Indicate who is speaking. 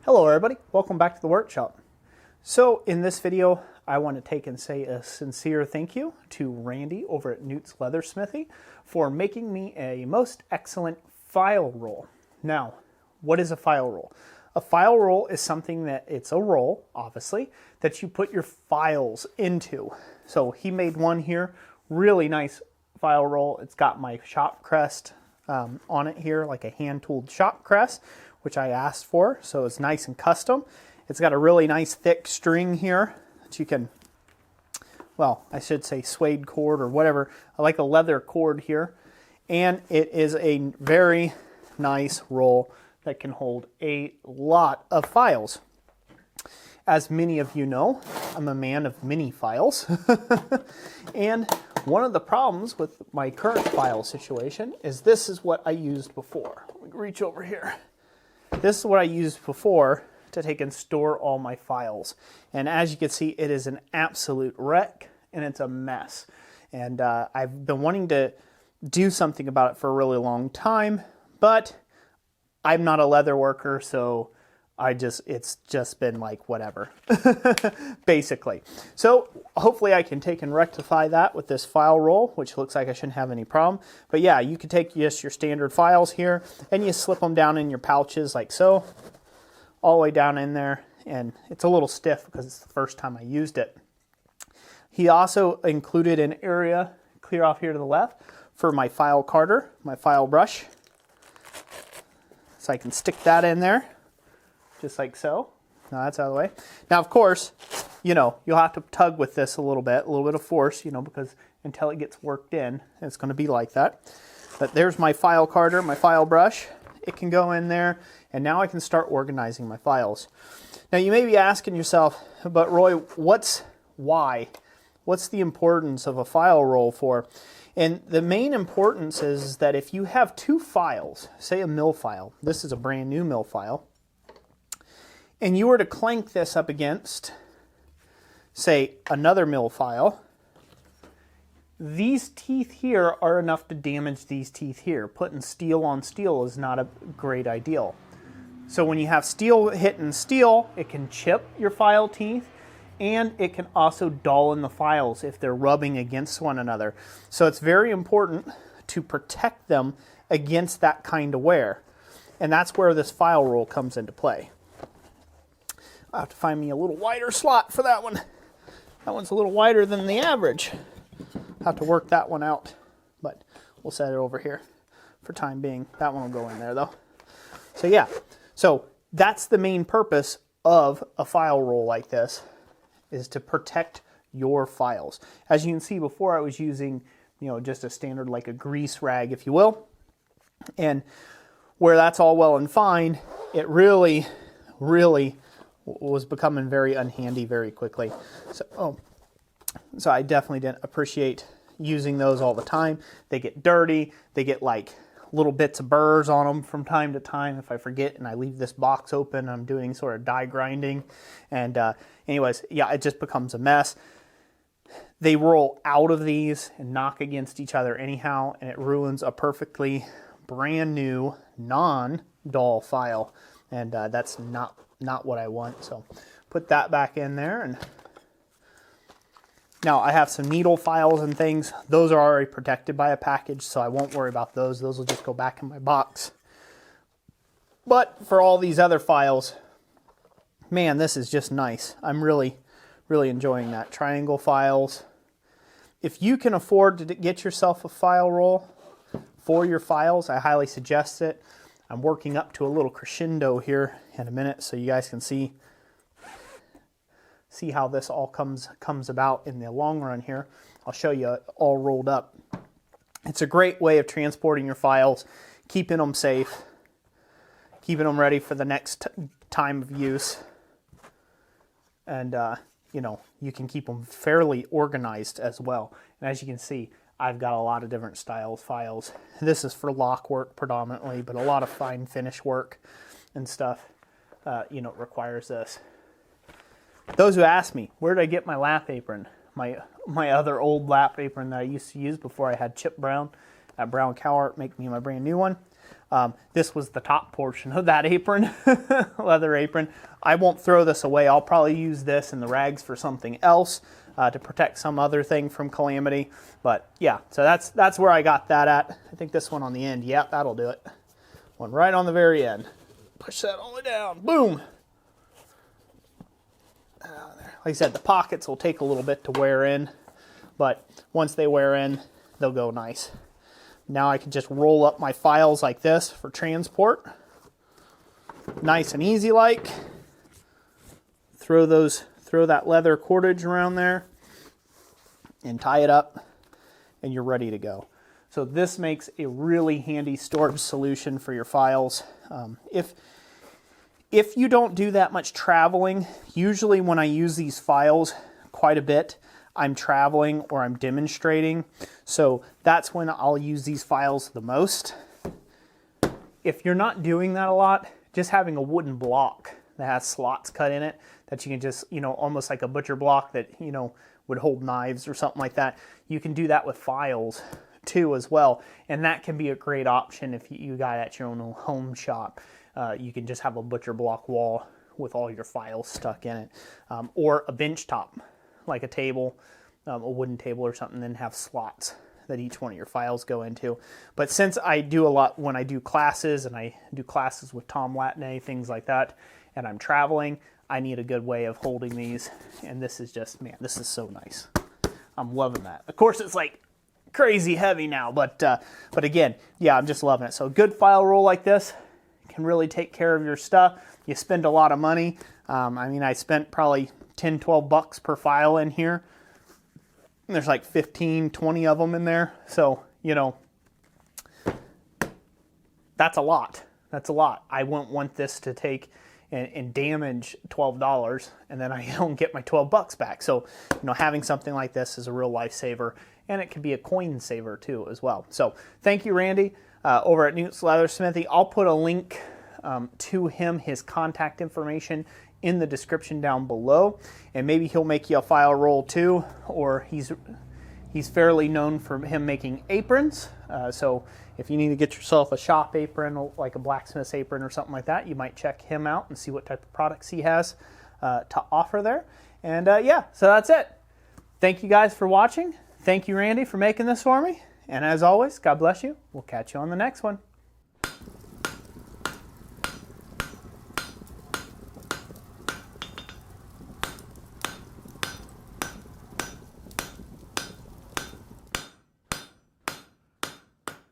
Speaker 1: Hello everybody, welcome back to the workshop. So in this video, I want to take and say a sincere thank you to Randy over at Newt's Leathersmithy for making me a most excellent file roll. Now, what is a file roll? A file roll is something that it's a roll, obviously, that you put your files into. So he made one here, really nice file roll. It's got my shop crest on it here, like a hand-tooled shop crest, which I asked for, so it's nice and custom. It's got a really nice thick string here that you can, well, I should say suede cord or whatever. I like a leather cord here. And it is a very nice roll that can hold a lot of files. As many of you know, I'm a man of many files. And one of the problems with my current file situation is this is what I used before. Let me reach over here. This is what I used before to take and store all my files. And as you can see, it is an absolute wreck and it's a mess. And I've been wanting to do something about it for a really long time, but I'm not a leather worker, so it's just been like whatever, basically. So hopefully I can take and rectify that with this file roll, which looks like I shouldn't have any problem. But yeah, you can take just your standard files here and you slip them down in your pouches like so, all the way down in there. And it's a little stiff because it's the first time I used it. He also included an area clear off here to the left for my file carder, my file brush. So I can stick that in there. Just like so. Now that's out of the way. Now, of course, you know, you'll have to tug with this a little bit of force, you know, because until it gets worked in, it's going to be like that. But there's my file carder, my file brush. It can go in there, and now I can start organizing my files. Now, you may be asking yourself, but Roy, what's the importance of a file roll for? And the main importance is that if you have two files, say a mill file, this is a brand new mill file, and you were to clank this up against, say, another mill file, these teeth here are enough to damage these teeth here. Putting steel on steel is not a great ideal. So when you have steel hitting steel, it can chip your file teeth, and it can also dull in the files if they're rubbing against one another. So it's very important to protect them against that kind of wear. And that's where this file roll comes into play. I'll have to find me a little wider slot for that one. That one's a little wider than the average. I'll have to work that one out, but we'll set it over here for time being. That one will go in there though. So yeah, so that's the main purpose of a file roll like this, is to protect your files. As you can see before, I was using, you know, just a standard, like a grease rag, if you will. And where that's all well and fine, it really was becoming very unhandy very quickly. So I definitely didn't appreciate using those all the time. They get dirty. They get like little bits of burrs on them from time to time if I forget and I leave this box open. I'm doing sort of die grinding. And anyways, yeah, it just becomes a mess. They roll out of these and knock against each other anyhow, and it ruins a perfectly brand new non-dull file. And that's not what I want. So put that back in there. And now I have some needle files and things. Those are already protected by a package, so I won't worry about those. Those will just go back in my box. But for all these other files, man, this is just nice. I'm really enjoying that. Triangle files. If you can afford to get yourself a file roll for your files, I highly suggest it. I'm working up to a little crescendo here in a minute so you guys can see how this all comes about in the long run here. I'll show you all rolled up. It's a great way of transporting your files, keeping them safe, keeping them ready for the next time of use. And, you know, you can keep them fairly organized as well. And as you can see, I've got a lot of different styles files. This is for lock work predominantly, but a lot of fine finish work and stuff, you know, requires this. Those who ask me, where did I get my lap apron? My other old lap apron that I used to use before I had Chip Brown at Brown Cow Art make me my brand new one. This was the top portion of that apron, leather apron. I won't throw this away. I'll probably use this and the rags for something else to protect some other thing from calamity. But yeah, so that's where I got that at. I think this one on the end, yep, that'll do it. One right on the very end. Push that all the way down, boom. Like I said, the pockets will take a little bit to wear in, but once they wear in, they'll go nice. Now I can just roll up my files like this for transport. Nice and easy like. Throw that leather cordage around there and tie it up, and you're ready to go. So this makes a really handy storage solution for your files. If you don't do that much traveling, usually when I use these files quite a bit, I'm traveling or I'm demonstrating. So that's when I'll use these files the most. If you're not doing that a lot, just having a wooden block that has slots cut in it that you can just, almost like a butcher block that, would hold knives or something like that. You can do that with files too as well. And that can be a great option if you got at your own home shop. You can just have a butcher block wall with all your files stuck in it. Or a bench top, like a table, a wooden table or something, then have slots that each one of your files go into. But since I do a lot when I do classes, and I do classes with Tom Latney, things like that, and I'm traveling, I need a good way of holding these. And this is just, man, this is so nice. I'm loving that. Of course, it's like crazy heavy now, but again, yeah, I'm just loving it. So a good file roll like this can really take care of your stuff. You spend a lot of money. I spent probably 10, 12 bucks per file in here. And there's like 15, 20 of them in there. So, that's a lot. That's a lot. I wouldn't want this to take and damage $12 and then I don't get my 12 bucks back. So, having something like this is a real lifesaver, and it can be a coin saver too as well. So thank you, Randy, over at Newt's Leathersmithy. I'll put a link to him, his contact information, in the description down below, and maybe he'll make you a file roll too, or he's fairly known for him making aprons. So if you need to get yourself a shop apron, like a blacksmith's apron or something like that, you might check him out and see what type of products he has to offer there. And yeah, so that's it. Thank you guys for watching. Thank you, Randy, for making this for me. And as always, God bless you. We'll catch you on the next one.